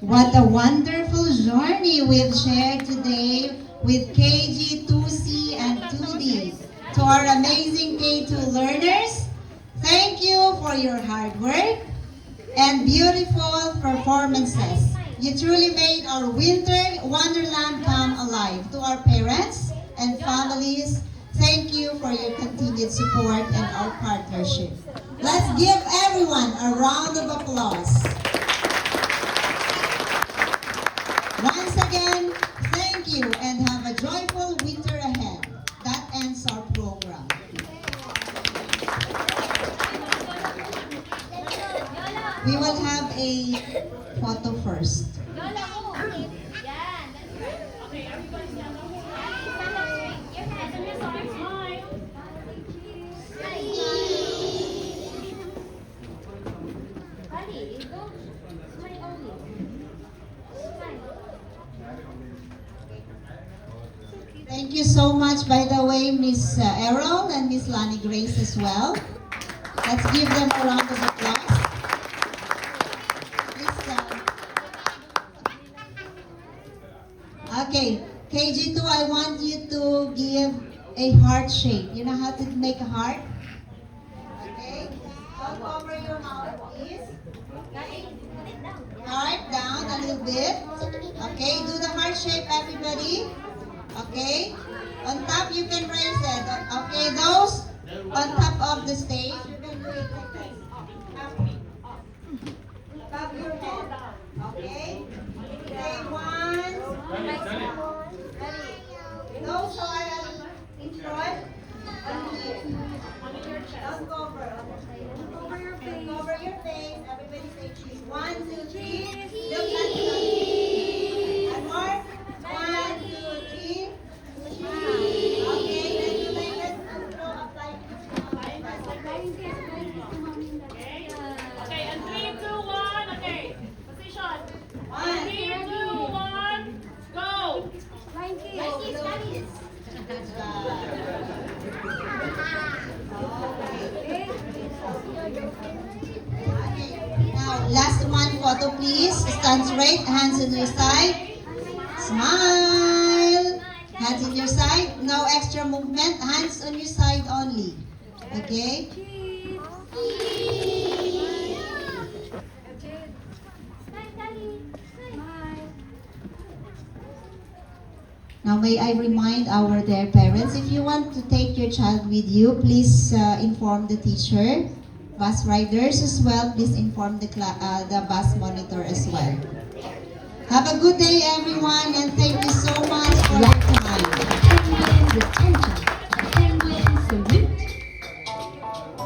What a wonderful journey we've shared today with KG, 2C, and 2D. To our amazing K2 learners, thank you for your hard work and beautiful performances. You truly made our winter wonderland come alive. To our parents and families, thank you for your continued support and our partnership. Let's give everyone a round of applause. Once again, thank you and have a joyful winter ahead. That ends our program. We will have a photo first. Thank you so much, by the way, Miss Errol and Miss Lani Grace as well. Let's give them a round of applause. Okay, KG2, I want you to give a heart shape. You know how to make a heart? Okay, don't cover your mouth, please. Heart down a little bit. Okay, do the heart shape, everybody. Okay, on top you can raise it. Okay, those on top of the stage, you can do it like this. Top your head. Okay, say one. Those who are in front, on here. Don't cover. Don't cover your face. Everybody say cheese. 1, 2, 3. Look at me. And more. 1, 2, 3. Okay, then you make it throw up like Okay, and 3, 2, 1. Okay, position. 1. 3, 2, 1. Go. Now, last one photo, please. Stand straight, hands on your side. Smile. Hands on your side. No extra movement. Hands on your side only. Okay? Now, may I remind our dear parents, if you want to take your child with you, please inform the teacher. Bus riders as well, please inform the bus monitor as well. Have a good day, everyone, and